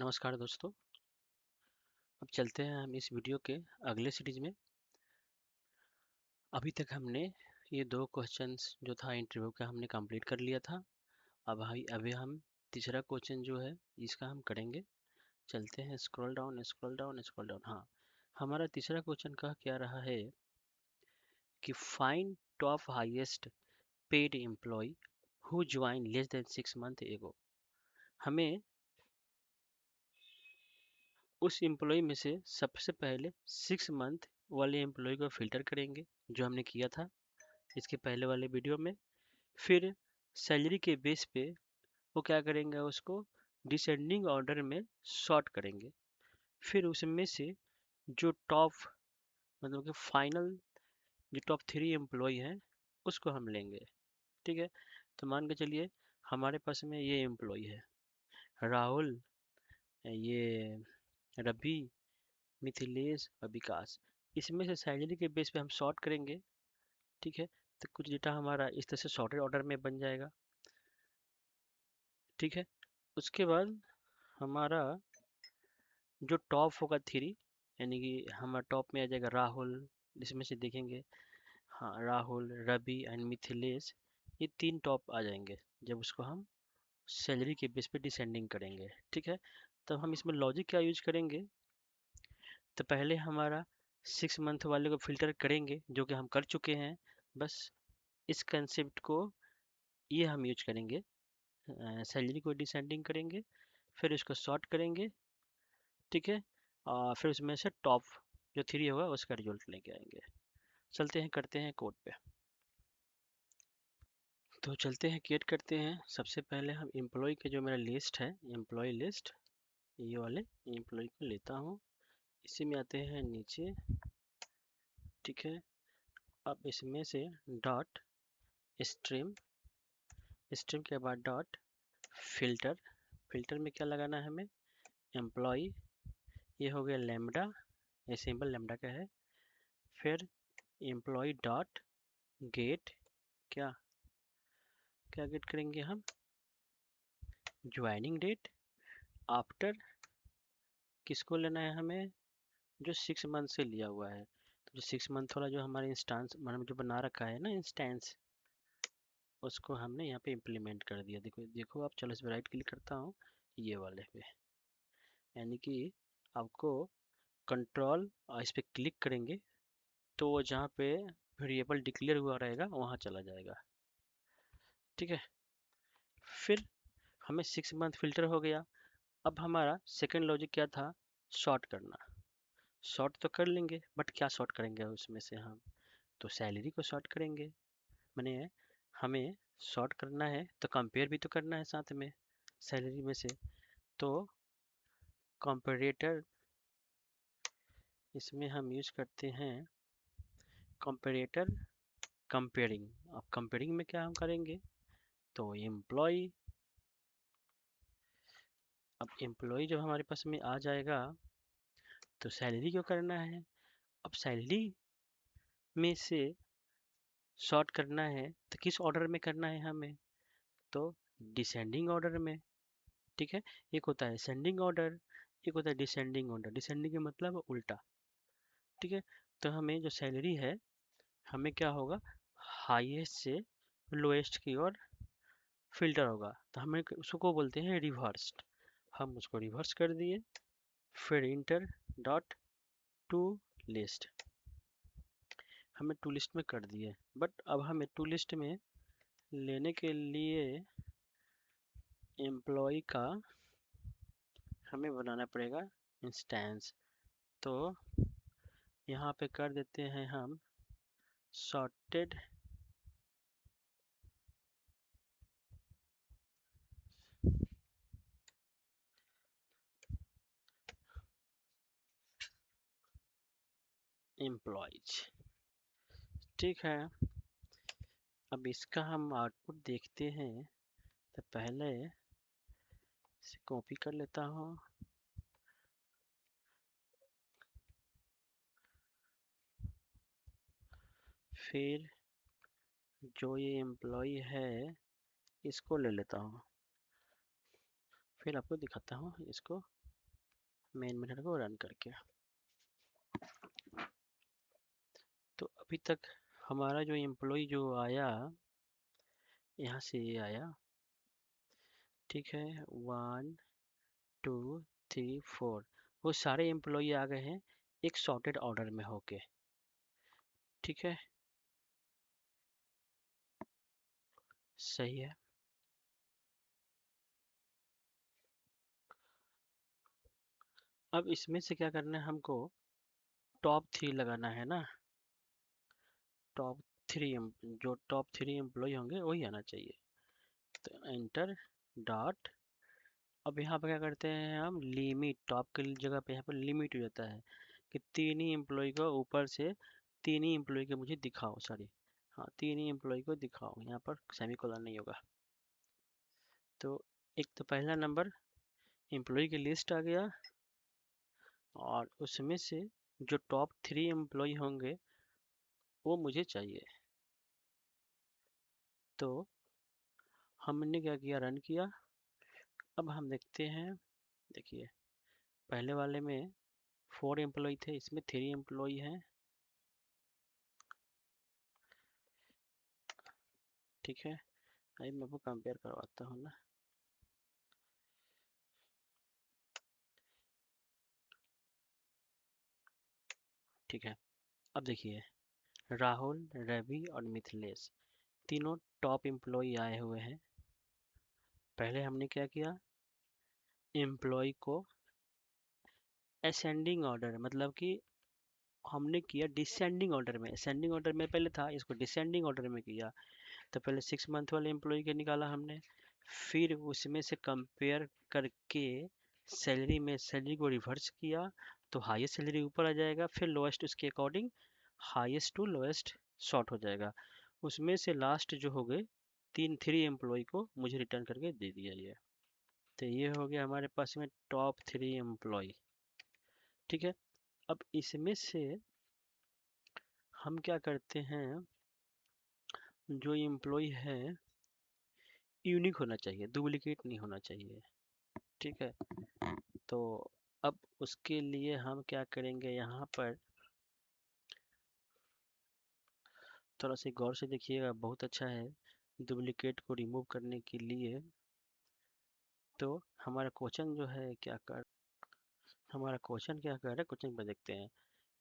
नमस्कार दोस्तों। अब चलते हैं हम इस वीडियो के अगले सीरीज में। अभी तक हमने ये दो क्वेश्चंस जो था इंटरव्यू का हमने कंप्लीट कर लिया था। अभी हम तीसरा क्वेश्चन जो है इसका हम करेंगे। चलते हैं, scroll down scroll down scroll down. हाँ, हमारा तीसरा क्वेश्चन का क्या रहा है कि find top highest paid employ who join less than 6 month ago. हमें उस एम्प्लॉय में से सबसे पहले 6 मंथ वाले एम्प्लॉय को फिल्टर करेंगे, जो हमने किया था इसके पहले वाले वीडियो में। फिर सैलरी के बेस पे वो क्या करेंगे, उसको डिसेंडिंग ऑर्डर में सॉर्ट करेंगे। फिर उसमें से जो टॉप, मतलब कि फाइनल जो टॉप 3 एम्प्लॉय हैं उसको हम लेंगे। ठीक है, तो मान के चलिए हमारे पास में ये एम्प्लॉय है राहुल, ये रवि, मिथिलेश और विकास। इसमें से सैलरी के बेस पे हम सॉर्ट करेंगे। ठीक है, तो कुछ डेटा हमारा इस तरह से सॉर्टेड ऑर्डर में बन जाएगा। ठीक है, उसके बाद हमारा जो टॉप होगा 3, यानी कि हमारा टॉप में आ जाएगा राहुल। इसमें से देखेंगे, हाँ, राहुल, रवि एंड मिथिलेश, ये 3 टॉप आ जाएंगे जब उसको हम सैलरी के बेस पे डिसेंडिंग करेंगे। ठीक है, तो हम इसमें लॉजिक क्या यूज करेंगे, तो पहले हमारा 6 मंथ वाले को फिल्टर करेंगे जो कि हम कर चुके हैं। बस इस कंसेप्ट को ये हम यूज करेंगे, सैलरी को डिसेंडिंग करेंगे, फिर इसको सॉर्ट करेंगे। ठीक है, और फिर उसमें से टॉप जो 3 होगा उसका रिजल्ट लेके आएंगे। चलते हैं, करते हैं कोड पे। तो चलते हैं, क्रिएट करते हैं। सबसे पहले हम एम्प्लॉय के जो मेरा लिस्ट है, एम्प्लॉय लिस्ट, ये वाले एम्प्लॉय को लेता हूँ। इसी में आते हैं नीचे। ठीक है, अब इसमें से डॉट स्ट्रीम, स्ट्रीम के बाद डॉट फिल्टर। फिल्टर में क्या लगाना है हमें, एम्प्लॉय, ये हो गया लैम्बडा, ये सिंबल लैम्बडा का है। फिर एम्प्लॉय डॉट गेट, क्या क्या गेट करेंगे हम, ज्वाइनिंग डेट आफ्टर, किसको लेना है हमें, जो 6 मंथ से लिया हुआ है। तो जो 6 मंथ वाला जो हमारा इंस्टांस मतलब जो बना रखा है ना इंस्टेंस, उसको हमने यहाँ पे इम्प्लीमेंट कर दिया। देखो देखो आप, चलो इस पर राइट क्लिक करता हूँ, ये वाले पे, यानी कि आपको कंट्रोल और इस पर क्लिक करेंगे तो वो जहाँ पे वेरिएबल डिक्लेयर हुआ रहेगा वहाँ चला जाएगा। ठीक है, फिर हमें 6 मंथ फिल्टर हो गया। अब हमारा सेकंड लॉजिक क्या था, सॉर्ट करना। सॉर्ट तो कर लेंगे, बट क्या सॉर्ट करेंगे उसमें से हम, तो सैलरी को सॉर्ट करेंगे। मैंने हमें सॉर्ट करना है तो कंपेयर भी तो करना है साथ में सैलरी में से। तो कंपेरेटर, इसमें हम यूज करते हैं कंपेरेटर कंपेयरिंग। अब कंपेयरिंग में क्या हम करेंगे, तो एम्प्लॉय, अब एम्प्लॉय जब हमारे पास में आ जाएगा तो सैलरी क्यों करना है। अब सैलरी में से सॉर्ट करना है तो किस ऑर्डर में करना है हमें, तो डिसेंडिंग ऑर्डर में। ठीक है, एक होता है सेंडिंग ऑर्डर, एक होता है डिसेंडिंग ऑर्डर। डिसेंडिंग का मतलब उल्टा। ठीक है, तो हमें जो सैलरी है, हमें क्या होगा, हाईएस्ट से लोएस्ट की ओर फिल्टर होगा, तो हमें उसको बोलते हैं रिवर्स्ड। हम उसको रिवर्स कर दिए, फिर इंटर डॉट टू लिस्ट, हमें टू लिस्ट में कर दिए। बट अब हमें टू लिस्ट में लेने के लिए एम्प्लॉय का हमें बनाना पड़ेगा इंस्टेंस। तो यहाँ पे कर देते हैं हम सॉर्टेड एम्प्लॉयज। ठीक है, अब इसका हम आउटपुट देखते हैं। तो पहले इसे कॉपी कर लेता हूँ, फिर जो ये एम्प्लॉय है इसको ले लेता हूँ, फिर आपको दिखाता हूँ इसको। मेन मेथड को रन करके। तो अभी तक हमारा जो एम्प्लॉय जो आया, यहाँ से ये आया, ठीक है, 1 2 3 4, वो सारे एम्प्लॉय आ गए हैं एक सॉर्टेड ऑर्डर में होके, ठीक है, सही है। अब इसमें से क्या करना है हमको, टॉप 3 लगाना है ना, टॉप 3, जो टॉप 3 एम्प्लॉय होंगे वही आना चाहिए। तो एंटर डॉट, अब यहाँ पर क्या करते हैं हम, लिमिट, टॉप की जगह पे यहाँ पर लिमिट हो जाता है कि 3 ही एम्प्लॉय को ऊपर से, 3 ही एम्प्लॉय के मुझे दिखाओ, सॉरी, हाँ 3 ही एम्प्लॉय को दिखाओ, यहाँ पर सेमीकोलन नहीं होगा। तो एक तो पहला नंबर एम्प्लॉय की लिस्ट आ गया, और उसमें से जो टॉप 3 एम्प्लॉय होंगे वो मुझे चाहिए। तो हमने क्या किया, रन किया। अब हम देखते हैं, देखिए पहले वाले में 4 एम्प्लॉय थे, इसमें 3 एम्प्लॉय हैं, ठीक है। अभी मैं आपको कंपेयर करवाता हूँ ना, ठीक है। अब देखिए राहुल, रवि और मिथिलेश तीनों टॉप एम्प्लॉय आए हुए हैं। पहले हमने क्या किया, एम्प्लॉय को असेंडिंग ऑर्डर, मतलब कि हमने किया डिसेंडिंग ऑर्डर में, असेंडिंग ऑर्डर में पहले था, इसको डिसेंडिंग ऑर्डर में किया। तो पहले 6 मंथ वाले एम्प्लॉय का निकाला हमने, फिर उसमें से कंपेयर करके सैलरी में सैलरी को रिवर्स किया, तो हाईएस्ट सैलरी ऊपर आ जाएगा, फिर लोएस्ट उसके according highest to lowest sort हो जाएगा। उसमें से लास्ट जो हो गए 3 एम्प्लॉय को मुझे रिटर्न करके दे दिया ये। तो ये हो गया हमारे पास में टॉप 3 एम्प्लॉय, ठीक है। अब इसमें से हम क्या करते हैं, जो एम्प्लॉय है यूनिक होना चाहिए, डुप्लीकेट नहीं होना चाहिए, ठीक है। तो अब उसके लिए हम क्या करेंगे, यहाँ पर थोड़ा सा गौर से देखिएगा, बहुत अच्छा है डुप्लीकेट को रिमूव करने के लिए। तो हमारा क्वेश्चन जो है क्या कर, हमारा क्वेश्चन क्या कर रहा है, क्वेश्चन पर देखते हैं।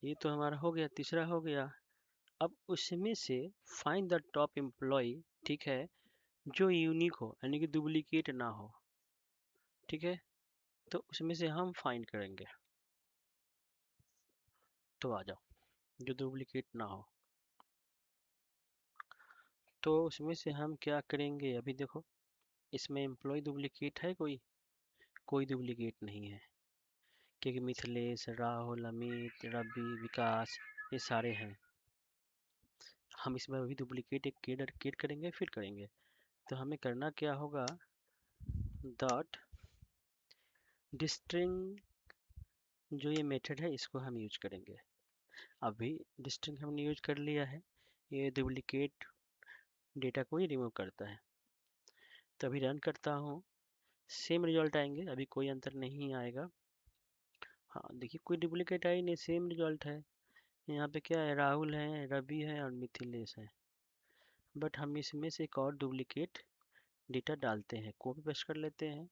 ये तो हमारा हो गया, तीसरा हो गया। अब उसमें से फाइंड द टॉप एम्प्लॉय, ठीक है, जो यूनिक हो यानी कि डुप्लीकेट ना हो, ठीक है। तो उसमें से हम फाइंड करेंगे, तो आ जाओ, जो डुप्लीकेट ना हो। तो उसमें से हम क्या करेंगे, अभी देखो इसमें एम्प्लॉय डुप्लीकेट है, कोई डुप्लीकेट नहीं है, क्योंकि मिथिलेश, राहुल, अमित, रवि, विकास ये सारे हैं। हम इसमें अभी डुप्लीकेट एक क्रिएट करेंगे, फिर करेंगे। तो हमें करना क्या होगा, डॉट डिस्ट्रिंग, जो ये मेथड है इसको हम यूज करेंगे। अभी डिस्ट्रिंग हमने यूज कर लिया है, ये डुप्लीकेट डेटा को ही रिमूव करता है। तो अभी रन करता हूँ, सेम रिजल्ट आएंगे, अभी कोई अंतर नहीं आएगा। हाँ देखिए कोई डुप्लीकेट आई नहीं, सेम रिजल्ट है। यहाँ पे क्या है, राहुल है, रवि है और मिथिलेश है। बट हम इसमें से एक और डुप्लीकेट डेटा डालते हैं, कॉपी पेस्ट कर लेते हैं।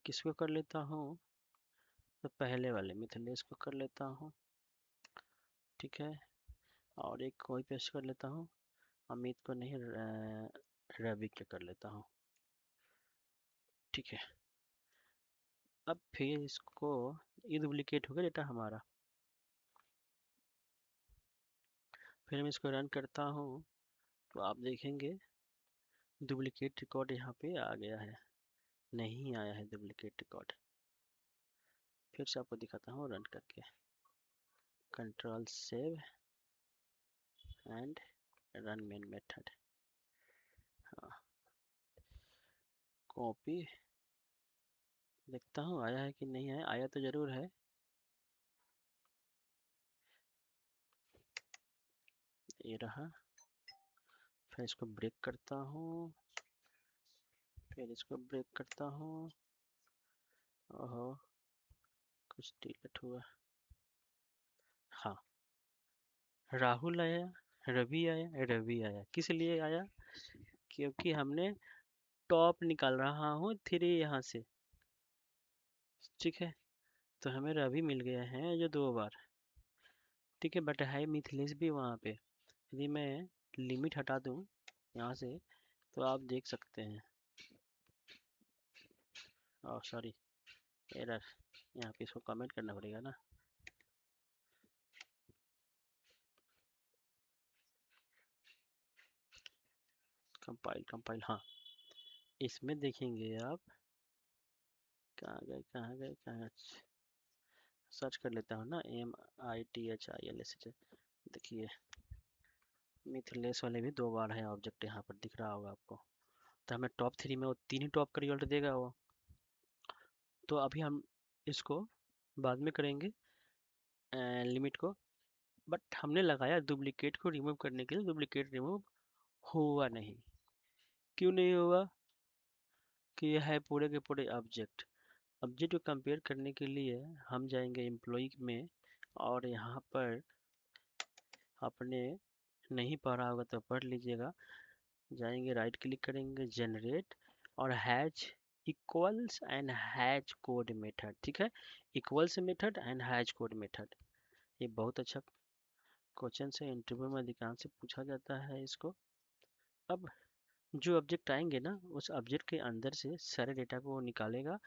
किसको कर लेता हूँ, तो पहले वाले मिथिलेश को कर लेता हूँ, ठीक है। और एक कॉपी पेस्ट कर लेता हूँ, अमित को नहीं, रवि के कर लेता हूँ, ठीक है। अब फिर इसको, ये डुप्लीकेट हो गया डेटा हमारा। फिर मैं इसको रन करता हूँ, तो आप देखेंगे डुप्लीकेट रिकॉर्ड यहाँ पे आ गया है, नहीं आया है डुप्लीकेट रिकॉर्ड। फिर से आपको दिखाता हूँ रन करके, control save and run main method, हाँ कॉपी, देखता हूँ आया है कि नहीं आया, आया तो ज़रूर है। ये रहा, फिर इसको ब्रेक करता हूँ, फिर इसको ब्रेक करता हूँ, ओहो कुछ डिलीट हुआ। हाँ, राहुल आया, रवि आया, रवि आया। किस लिए आया? क्योंकि हमने टॉप निकाल रहा हूँ 3 यहाँ से। ठीक है, तो हमें रवि मिल गया है जो 2 बार। ठीक है, बट है मिथिलेश भी वहाँ पे। यदि मैं लिमिट हटा दूँ यहाँ से तो आप देख सकते हैं। Oh sorry, error. यहाँ पे इसको कमेंट करना पड़ेगा ना। कंपाइल कंपाइल, हाँ। इसमें देखेंगे आप, कहाँ गए कहाँ गए कहाँ गए? सर्च कर लेता हूँ ना, MITHILS। देखिए, मिथिलेश वाले भी 2 बार है ऑब्जेक्ट, यहाँ पर दिख रहा होगा आपको। तो हमें टॉप 3 में वो 3 ही टॉप का रिजल्ट देगा वो। तो अभी हम इसको बाद में करेंगे लिमिट को। बट हमने लगाया डुप्लीकेट को रिमूव करने के लिए, डुप्लीकेट रिमूव हुआ नहीं। क्यों नहीं हुआ? कि यह है पूरे के पूरे ऑब्जेक्ट। ऑब्जेक्ट को कंपेयर करने के लिए हम जाएंगे एम्प्लॉय में, और यहाँ पर आपने नहीं पढ़ा होगा तो पढ़ लीजिएगा। जाएंगे, राइट क्लिक करेंगे, जनरेट, और has equals and has code method. ठीक है, equals method and has code method. ये बहुत अच्छा क्वेश्चन से इंटरव्यू में अधिकांश से पूछा जाता है इसको। अब जो ऑब्जेक्ट आएंगे ना, उस ऑब्जेक्ट के अंदर से सारे डेटा को वो निकालेगा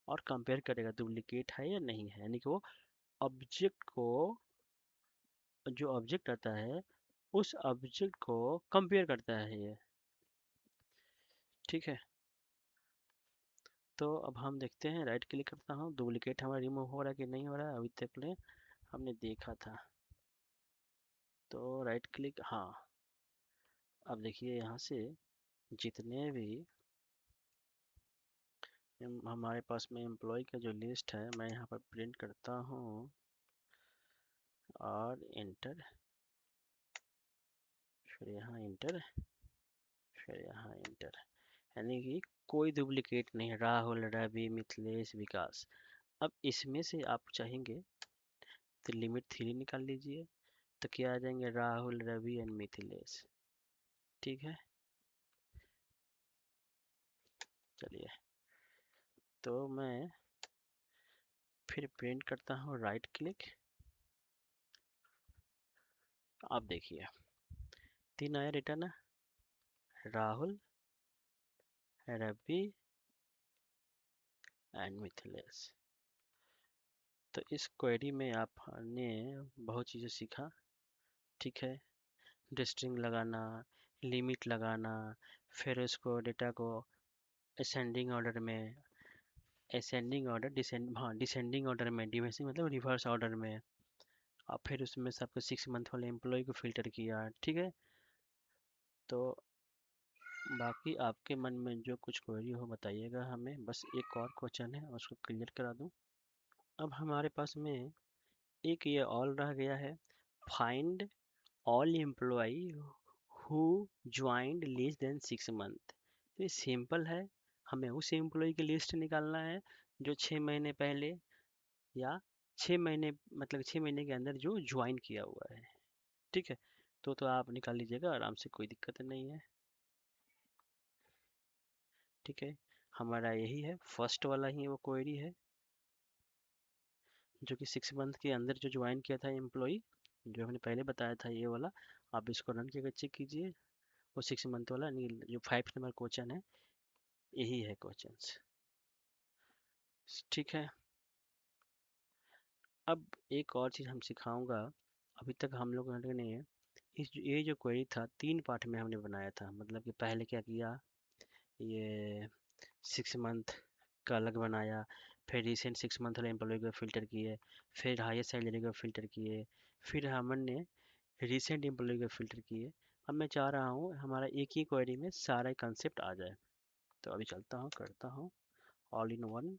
और कंपेयर करेगा डुप्लीकेट है या नहीं है। यानी कि वो ऑब्जेक्ट को, जो ऑब्जेक्ट आता है उस ऑब्जेक्ट को कंपेयर करता है ये। ठीक है, तो अब हम देखते हैं, राइट क्लिक करता हूँ, डुप्लीकेट हमारा रिमूव हो रहा है कि नहीं हो रहा है। अभी तक ने हमने देखा था, तो राइट क्लिक, हाँ। अब देखिए यहाँ से जितने भी हमारे पास में एम्प्लॉय का जो लिस्ट है, मैं यहाँ पर प्रिंट करता हूँ और इंटर, फिर यहाँ इंटर, फिर यहाँ इंटर। यानी कि कोई डुप्लीकेट नहीं है, राहुल, रवि, मिथिलेश, विकास। अब इसमें से आप चाहेंगे तो लिमिट 3 निकाल लीजिए, तो क्या आ जाएंगे? राहुल, रवि एंड मिथिलेश। ठीक है, चलिए, तो मैं फिर प्रिंट करता हूँ, राइट क्लिक। आप देखिए 3 आया रिटर्न, राहुल, रवि एंड मिथिलेश। तो इस क्वेरी में आपने बहुत चीज़ें सीखा। ठीक है, डिस्ट्रिंग लगाना, लिमिट लगाना, फिर उसको डेटा को असेंडिंग ऑर्डर में, असेंडिंग ऑर्डर, डिसेंडिंग ऑर्डर में, डिसेंडिंग मतलब रिवर्स ऑर्डर में। और फिर उसमें से आपको 6 मंथ वाले एम्प्लॉय को फिल्टर किया। ठीक है, तो बाकी आपके मन में जो कुछ क्वेरी हो बताइएगा हमें। बस एक और क्वेश्चन है, उसको क्लियर करा दूं। अब हमारे पास में एक ये ऑल रह गया है, find all employ who joined less than 6 month. तो ये सिंपल है, हमें उस एम्प्लॉय की लिस्ट निकालना है जो 6 महीने पहले, या 6 महीने मतलब 6 महीने के अंदर जो ज्वाइन किया हुआ है। ठीक है, तो आप निकाल लीजिएगा आराम से, कोई दिक्कत नहीं है। ठीक है, हमारा यही है, फर्स्ट वाला ही वो क्वेरी है, जो कि 6 मंथ के अंदर जो ज्वाइन किया था एम्प्लॉय, जो हमने पहले बताया था ये वाला। आप इसको रन करके चेक कीजिए, वो 6 मंथ वाला जो 5 नंबर क्वेश्चन है, यही है क्वेश्चन। ठीक है, अब एक और चीज़ हम सिखाऊंगा। अभी तक हम लोगों ने ये जो क्वेरी था 3 पार्ट में हमने बनाया था। मतलब कि पहले क्या किया, ये 6 मंथ का अलग बनाया, फिर रिसेंट 6 मंथ वाले एम्प्लॉय को फ़िल्टर किए, फिर हाईएस्ट सैलरी को फ़िल्टर किए, फिर हमने रिसेंट एम्प्लॉय को फ़िल्टर किए। अब मैं चाह रहा हूँ हमारा एक ही क्वेरी में सारा कंसेप्ट आ जाए। तो अभी चलता हूँ, करता हूँ ऑल इन वन।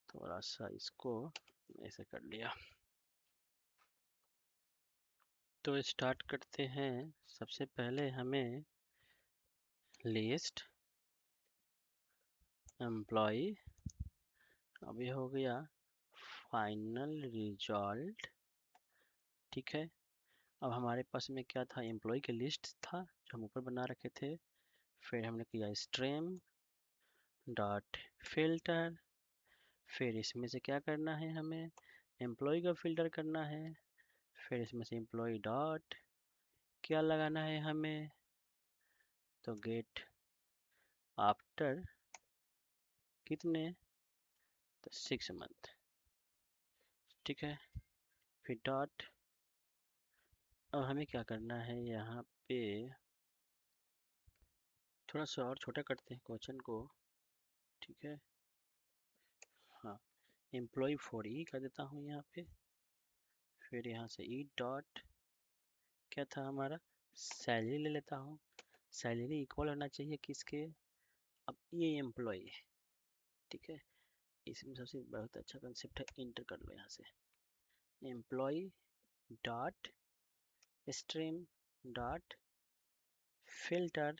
थोड़ा सा इसको ऐसे कर लिया, तो स्टार्ट करते हैं। सबसे पहले हमें लिस्ट एम्प्लॉय अब ये हो गया फाइनल रिजल्ट। ठीक है, अब हमारे पास में क्या था, एम्प्लॉय की लिस्ट था जो हम ऊपर बना रखे थे। फिर हमने किया स्ट्रीम डॉट फिल्टर। फिर इसमें से क्या करना है, हमें एम्प्लॉय का फिल्टर करना है। फिर इसमें से एम्प्लॉय डॉट क्या लगाना है हमें, तो गेट आफ्टर कितने, तो 6 मंथ। ठीक है, फिर डॉट। अब हमें क्या करना है यहाँ पे, थोड़ा सा और छोटा करते हैं क्वेश्चन को। ठीक है, हाँ, एम्प्लॉय फॉर ई कर देता हूँ यहाँ पे। फिर यहाँ से ई डॉट क्या था हमारा, सैलरी ले लेता हूँ। सैलरी इक्वल होना चाहिए किसके, अब ये एम्प्लॉय है। ठीक है, इसमें सबसे बहुत अच्छा कंसेप्ट है, इंटर कर लो यहाँ से employ dot stream dot filter.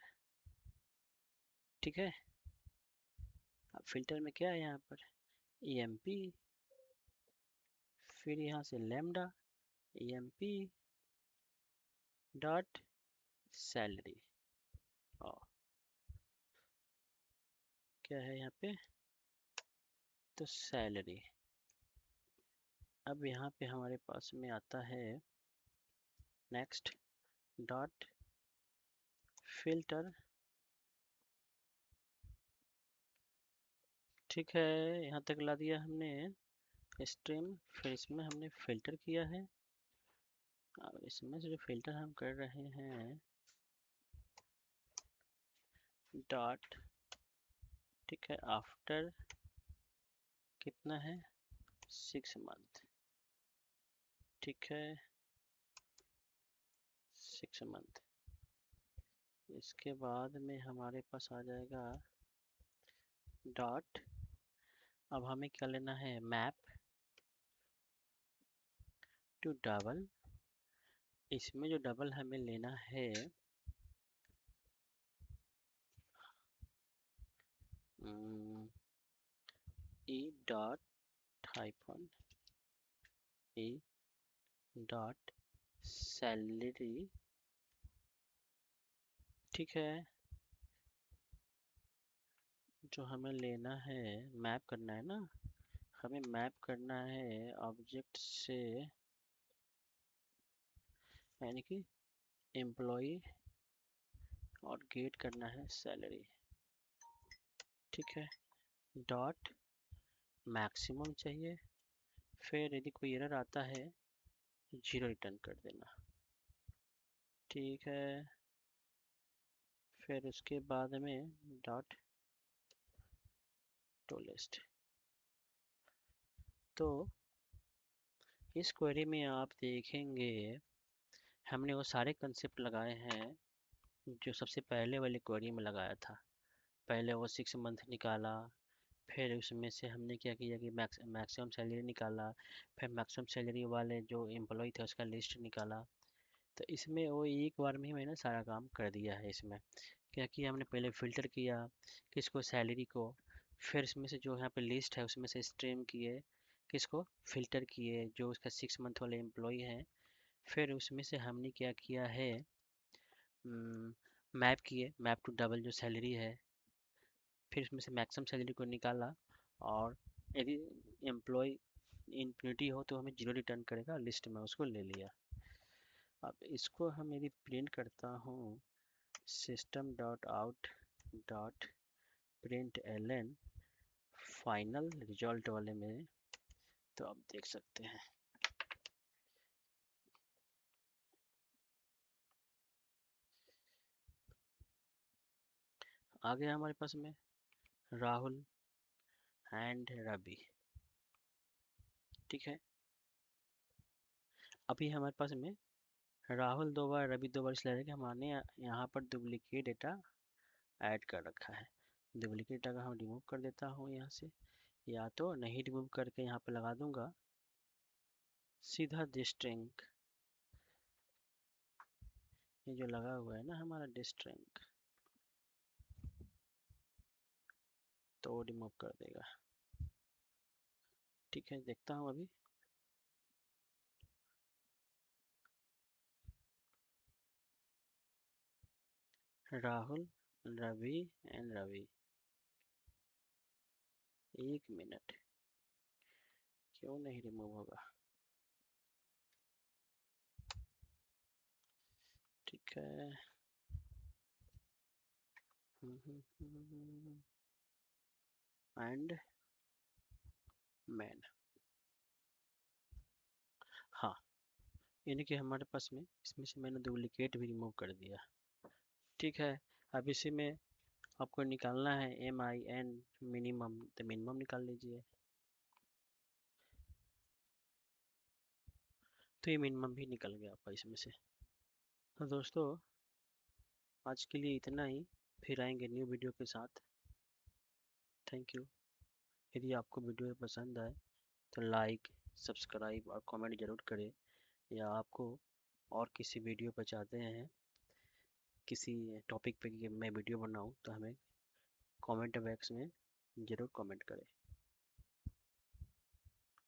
ठीक है, अब फिल्टर में क्या है यहाँ पर, EMP। फिर यहाँ से लेमडा EMP डॉट सैलरी। और क्या है यहाँ पे, तो सैलरी। अब यहाँ पे हमारे पास में आता है नेक्स्ट डॉट फिल्टर। ठीक है, यहाँ तक ला दिया हमने स्ट्रीम। फिर इसमें हमने फिल्टर किया है। अब इसमें से जो फिल्टर हम कर रहे हैं डॉट, ठीक है, आफ्टर कितना है, 6 मंथ। ठीक है, 6 मंथ। इसके बाद में हमारे पास आ जाएगा डॉट। अब हमें क्या लेना है, मैप टू डबल। इसमें जो डबल हमें लेना है, E dot hyphen E dot salary. ठीक है, जो हमें लेना है, मैप करना है ना, हमें मैप करना है ऑब्जेक्ट से, यानी कि एम्प्लॉय और गेट करना है सैलरी। ठीक है, डॉट मैक्सिमम चाहिए। फिर यदि कोई एरर आता है 0 रिटर्न कर देना। ठीक है, फिर उसके बाद में डॉट टू लिस्ट। तो इस क्वेरी में आप देखेंगे हमने वो सारे कंसेप्ट लगाए हैं जो सबसे पहले वाली क्वेरी में लगाया था। पहले वो 6 मंथ निकाला, फिर उसमें से हमने क्या किया कि मैक्सिमम सैलरी निकाला, फिर मैक्सिमम सैलरी वाले जो एम्प्लॉय थे उसका लिस्ट निकाला। तो इसमें वो एक बार में ही मैंने सारा काम कर दिया है। इसमें क्या किया हमने, पहले फ़िल्टर किया किसको, सैलरी को। फिर इसमें से जो यहाँ पे लिस्ट है उसमें से स्ट्रीम किए किसको, फ़िल्टर किए जो उसका 6 मंथ वाले एम्प्लॉय हैं। फिर उसमें से हमने क्या किया है, मैप किए, मैप टू डबल जो सैलरी है। फिर उसमें से मैक्सिमम सैलरी को निकाला, और यदि एम्प्लॉय इन्फिनिटी हो तो हमें 0 रिटर्न करेगा, लिस्ट में उसको ले लिया। अब इसको हम यदि प्रिंट करता हूँ system dot out dot println final result वाले में, तो आप देख सकते हैं आ गया हमारे पास में राहुल एंड रवि। ठीक है, अभी हमारे पास में राहुल 2 बार, रवि 2 बार, इसलिए कि हमने यहाँ पर डुप्लीकेट डेटा ऐड कर रखा है। डुप्लीकेट डेटा हम रिमूव कर देता हूँ यहाँ से, या तो नहीं रिमूव करके यहाँ पे लगा दूंगा सीधा डिस्ट्रिंग। ये जो लगा हुआ है ना हमारा डिस्ट्रिंग, तो वो रिमूव कर देगा। ठीक है, देखता हूँ अभी। राहुल, रवि एंड रवि। 1 मिनट, क्यों नहीं रिमूव होगा? ठीक है। And man. हाँ, यानी कि हमारे पास में इसमें से मैंने डुप्लीकेट भी रिमूव कर दिया। ठीक है, अब इसी में आपको निकालना है MIN मिनिमम, तो मिनिमम निकाल लीजिए। तो ये मिनिमम भी निकल गया आपका इसमें से। तो दोस्तों, आज के लिए इतना ही, फिर आएंगे न्यू वीडियो के साथ। Thank you. यदि आपको वीडियो पसंद आए तो लाइक, सब्सक्राइब और कमेंट जरूर करें। या आपको और किसी वीडियो पर चाहते हैं, किसी टॉपिक पे कि मैं वीडियो बनाऊं, तो हमें कमेंट बॉक्स में ज़रूर कमेंट करें।